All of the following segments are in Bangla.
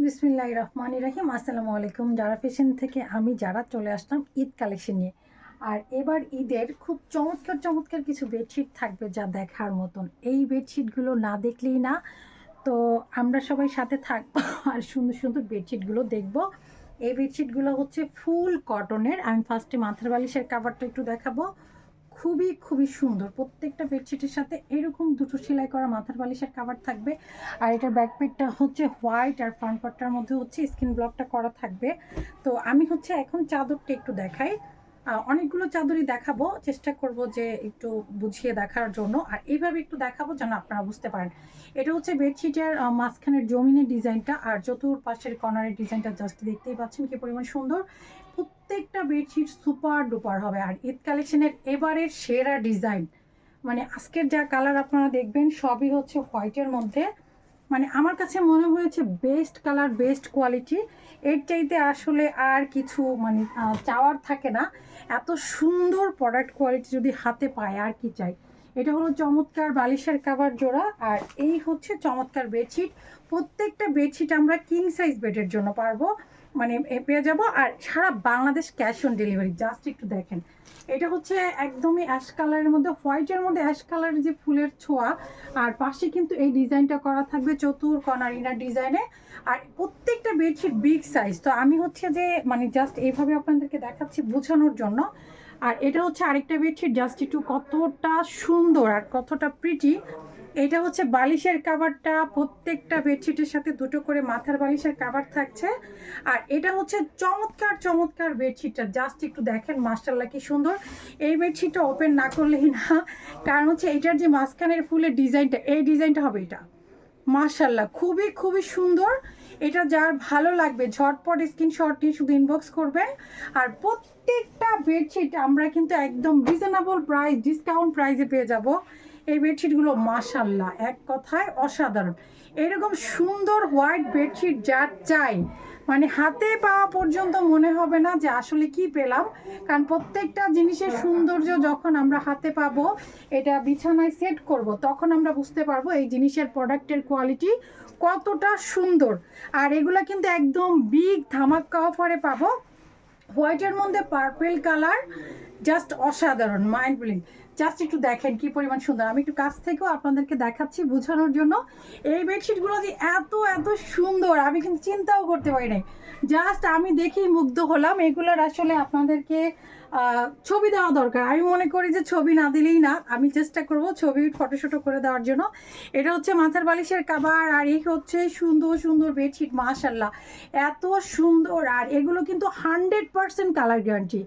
বিসমিল্লাহির রহমানির রহিম। আসসালামু আলাইকুম। যারা ফ্যাশন থেকে আমি চলে আসলাম ঈদ কালেকশন নিয়ে। আর এবার ঈদের খুব চমৎকার চমৎকার কিছু বেডশিট থাকবে যা দেখার মতন। এই বেডশিটগুলো না দেখলেই না। তো আমরা সবাই সাথে থাকবো আর সুন্দর সুন্দর বেডশিটগুলো দেখব। এই বেডশিটগুলো হচ্ছে ফুল কটনের। আমি ফার্স্টে মাথার বালিশের কাভারটা একটু দেখাবো। খুবই খুবই সুন্দর। প্রত্যেকটা বেডশিটের সাথে এরকম দুটো সেলাই করা মাথার বালিশের কাভার থাকবে। আর এটার ব্যাকপেটটা হচ্ছে হোয়াইট আর ফ্রন্ট পার্টটার মধ্যে হচ্ছে স্কিন ব্লকটা করা থাকবে। তো আমি হচ্ছে এখন চাদরটা একটু দেখাই। অনেকগুলো চাদরই দেখাবো, চেষ্টা করব যে একটু বুঝিয়ে দেখার জন্য। আর এইভাবে একটু দেখাবো যেন আপনারা বুঝতে পারেন। এটা হচ্ছে বেডশিটের মাঝখানের জমিনের ডিজাইনটা, আর চতুর্পাশের কর্নারের ডিজাইনটা জাস্ট দেখতেই পাচ্ছেন কি পরিমাণ সুন্দর। প্রত্যেকটা বেডশিট সুপার ডুপার হবে। আর ঈদ কালেকশনের এবারের সেরা ডিজাইন, মানে আজকের যা কালার আপনারা দেখবেন সবই হচ্ছে হোয়াইটের মধ্যে। মানে আমার কাছে মনে হয়েছে বেস্ট কালার, বেস্ট কোয়ালিটি। এর চাইতে আসলে আর কিছু মানে চাওয়ার থাকে না। এত সুন্দর প্রোডাক্ট কোয়ালিটি যদি হাতে পায় আর কি চাই। এটা হলো চমৎকার বালিশের কাভার জোড়া, আর এই হচ্ছে চমৎকার বেডশিট। প্রত্যেকটা বেডশিট আমরা কিং সাইজ বেডের জন্য পারবো, মানে পেয়ে যাব। আর সারা Bangladesh cash on delivery. Just একটু দেখেন, এটা হচ্ছে একদমই অ্যাশ কালারের মধ্যে, হোয়াইটের মধ্যে অ্যাশ কালারের যে ফুলের ছোঁয়া। আর পাশে কিন্তু এই ডিজাইনটা করা থাকবে চতুর কর্নার ইনার ডিজাইনে। আর প্রত্যেকটা বেডশিট বিগ সাইজ। তো আমি হচ্ছে যে মানে জাস্ট এইভাবে আপনাদেরকে দেখাচ্ছি বোঝানোর জন্য। আর এটা হচ্ছে আরেকটা বেডশিট, জাস্ট একটু কতটা সুন্দর আর কতটা প্রিটি। এটা হচ্ছে বালিশের কাভারটা, প্রত্যেকটা বেডশিটের সাথে দুটো করে মাথার বালিশের কাভার থাকছে। আর এটা হচ্ছে চমৎকার চমৎকার বেডশিটটা, জাস্ট একটু দেখেন মাশাআল্লাহ কি সুন্দর। এই বেডশিটটা ওপেন না করলেই না, কারণ হচ্ছে এটার যে মাঝখানের ফুলের ডিজাইনটা, এই ডিজাইনটা হবে এটা। মাশাআল্লাহ খুবই খুবই সুন্দর। এটা যার ভালো লাগবে ঝটপট স্ক্রিনশট নিয়ে শুধু ইনবক্স করবেন। আর প্রত্যেকটা বেডশিট আমরা কিন্তু একদম রিজনেবল প্রাইস, ডিসকাউন্ট প্রাইসে পেয়ে যাব। এই বেডশিটগুলো মাশাআল্লাহ এক কথায় অসাধারণ। এরকম সুন্দর হোয়াইট বেডশিট যার চাই, মানে হাতে পাওয়া পর্যন্ত মনে হবে না যে আসলে কি পেলাম। কারণ প্রত্যেকটা জিনিসের সৌন্দর্য যখন আমরা হাতে পাবো, এটা বিছানায় সেট করব, তখন আমরা বুঝতে পারবো এই জিনিসের প্রোডাক্টের কোয়ালিটি কতটা সুন্দর। আর এগুলা কিন্তু একদম বিগ ধামাক্কা অফারে পাবো। হোয়াইটের মধ্যে পার্পেল কালার, জাস্ট অসাধারণ, মাইন্ড ব্লোয়িং। জাস্ট একটু দেখেন কি পরিমাণ সুন্দর। আমি একটু কাছ থেকেও আপনাদেরকে দেখাচ্ছি বোঝানোর জন্য। এই বেডশিটগুলো যে এত এত সুন্দর আমি কিন্তু চিন্তাও করতে পারি নাই। জাস্ট আমি দেখেই মুগ্ধ হলাম। এগুলোর আসলে আপনাদেরকে ছবি দেওয়া দরকার। আমি মনে করি যে ছবি না দিলেই না, আমি চেষ্টা করব ছবি ফটোশুটো করে দেওয়ার জন্য। এটা হচ্ছে মাথার বালিশের কাভার, আর এই হচ্ছে সুন্দর সুন্দর বেডশিট। মাশাআল্লাহ এত সুন্দর। আর এগুলো কিন্তু 100% কালার গ্যারান্টি।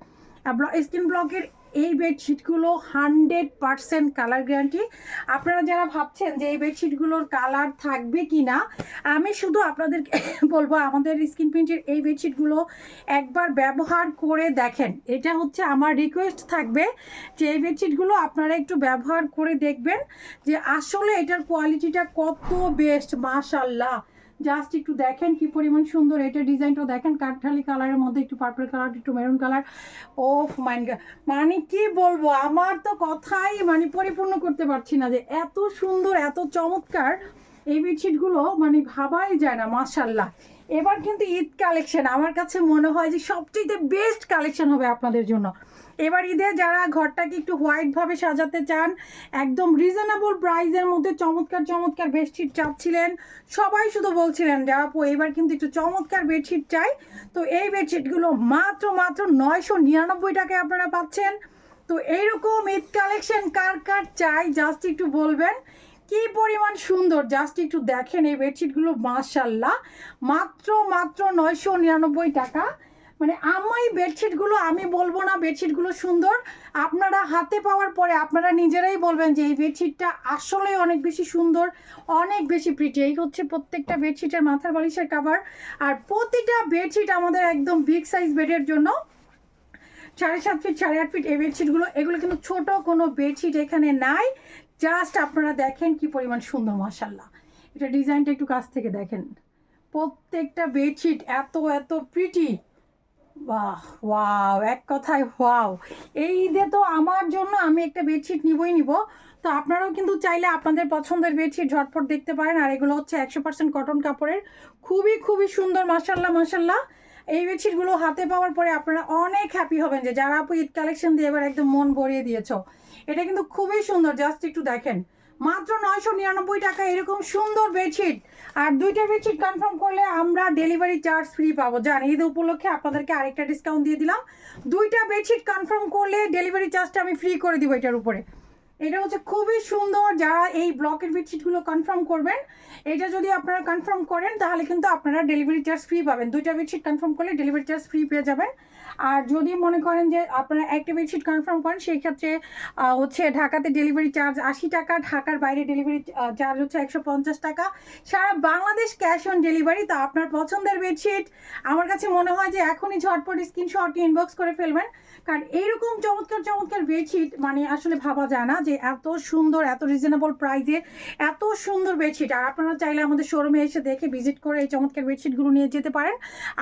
স্কিন ব্লকের এই বেডশিটগুলো 100% কালার গ্যারান্টি। আপনারা যারা ভাবছেন যে এই বেডশিটগুলোর কালার থাকবে কি না, আমি শুধু আপনাদেরকে বলবো আমাদের স্কিন প্রিন্টের এই বেডশিটগুলো একবার ব্যবহার করে দেখেন। এটা হচ্ছে আমার রিকোয়েস্ট থাকবে যে এই বেডশিটগুলো আপনারা একটু ব্যবহার করে দেখবেন যে আসলে এটার কোয়ালিটিটা কত বেস্ট। মাশাআল্লাহ জাস্ট একটু দেখেন কি পরিমাণ সুন্দর। এটা ডিজাইনটাও দেখেন, কাঠঠালি কালারের মধ্যে একটু পার্পল কালার, একটু মেরুন কালার। ও মাই গড, মানে কি বলবো, আমার তো কথাই মানে পরিপূর্ণ করতে পারছি না যে এত সুন্দর এত চমৎকার এই বেডশিটগুলো, মানে ভাবাই যায় না। মাশাআল্লাহ এবার কিন্তু ঈদ কালেকশন আমার কাছে মনে হয় যে সবচেয়ে বেস্ট কালেকশন হবে আপনাদের জন্য। এবার ঈদে যারা ঘরটাকে একটু হোয়াইটভাবে সাজাতে চান, একদম রিজনেবল প্রাইসের মধ্যে চমৎকার চমৎকার বেডশিট চাচ্ছিলেন, সবাই শুধু বলছিলেন যে আপু এবার কিন্তু একটু চমৎকার বেডশিট চাই। তো এই বেডশিটগুলো মাত্র মাত্র 999 টাকায় আপনারা পাচ্ছেন। তো এইরকম ঈদ কালেকশন কার কার চাই জাস্ট একটু বলবেন। কি পরিমাণ সুন্দর, জাস্ট একটু দেখেন এই বেডশিটগুলো। মাশাআল্লাহ মাত্র মাত্র 999 টাকা। মানে আমি বেডশিটগুলো আমি বলবো না বেডশিটগুলো সুন্দর, আপনারা হাতে পাওয়ার পরে আপনারা নিজেরাই বলবেন যে এই বেডশিটটা আসলে অনেক বেশি সুন্দর, অনেক বেশি প্রিটি। এই হচ্ছে প্রত্যেকটা বেডশিটের মাথার বালিশের কাভার। আর প্রতিটা বেডশিট আমাদের একদম বিগ সাইজ বেডের জন্য। 7.5 ফিট 8.5 ফিট এই বেডশিটগুলো, এগুলো কিন্তু ছোট কোনো বেডশিট এখানে নাই। জাস্ট আপনারা দেখেন কি পরিমাণ সুন্দর। মাশাআল্লাহ এটা ডিজাইনটা একটু কাছ থেকে দেখেন। প্রত্যেকটা বেডশিট এত এত প্রিটি। বাহ ওয়াও, এক কথায় ওয়াও। এই ঈদে তো আমার জন্য আমি একটা বেডশিট নিবই নিব। তো আপনারাও কিন্তু চাইলে আপনাদের পছন্দের বেডশিট ঝটপট দেখতে পারেন। আর এগুলো হচ্ছে 100% কটন কাপড়ের, খুবই খুবই সুন্দর, মাশাল্লাহ মাশাল্লাহ। এই বেডশিটগুলো হাতে পাওয়ার পরে আপনারা অনেক হ্যাপি হবেন যে যারা আপু ঈদ কালেকশন দিয়ে এবার একদম মন ভরিয়ে দিয়েছো। এটা কিন্তু খুবই সুন্দর, জাস্ট একটু দেখেন, মাত্র 999 টাকা এরকম সুন্দর বেডশিট। আর দুইটা বেডশিট কনফার্ম করলে আমরা ডেলিভারি চার্জ ফ্রি পাবো। জান, ঈদ উপলক্ষে আপনাদেরকে আরেকটা ডিসকাউন্ট দিয়ে দিলাম, দুইটা বেডশিট কনফার্ম করলে ডেলিভারি চার্জটা আমি ফ্রি করে দিব এটার উপরে। এটা হচ্ছে খুবই সুন্দর, যারা এই ব্লকের বেডশিটগুলো কনফার্ম করবেন, এটা যদি আপনারা কনফার্ম করেন তাহলে কিন্তু আপনারা ডেলিভারি চার্জ ফ্রি পাবেন। দুইটা বেডশিট কনফার্ম করলে ডেলিভারি চার্জ ফ্রি পেয়ে যাবেন। আর যদি মনে করেন যে আপনারা একটা বেডশিট কনফার্ম করেন, সেই ক্ষেত্রে হচ্ছে ঢাকাতে ডেলিভারি চার্জ 80 টাকা, ঢাকার বাইরে ডেলিভারি চার্জ হচ্ছে 150 টাকা, সারা বাংলাদেশ ক্যাশ অন ডেলিভারি। তা আপনার পছন্দের বেডশিট আমার কাছে মনে হয় যে এখনই ঝটপট স্ক্রিনশট ইনবক্স করে ফেলবেন, কারণ এইরকম চমৎকার চমৎকার বেডশিট মানে আসলে ভাবা যায় না যে এত সুন্দর, এত রিজনেবল প্রাইসে এত সুন্দর বেডশিট। আর আপনারা চাইলে আমাদের শোরুমে এসে দেখে ভিজিট করে এই চমৎকার বেডশিটগুলো নিয়ে যেতে পারেন।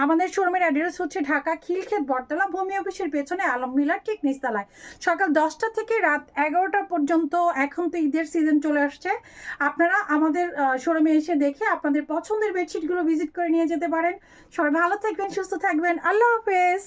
আমাদের শোরুমের অ্যাড্রেস হচ্ছে ঢাকা খিলক্ষেত বটতলা, ভূমি অফিসের পেছনে আলম মিলার ঠিক নিচতলায়। সকাল 10টা থেকে রাত 11টা পর্যন্ত। এখন তো ঈদের সিজন চলে আসছে, আপনারা আমাদের শোরুমে এসে দেখে আপনাদের পছন্দের বেডশিটগুলো ভিজিট করে নিয়ে যেতে পারেন। সবাই ভালো থাকবেন, সুস্থ থাকবেন, আল্লাহ হাফেজ।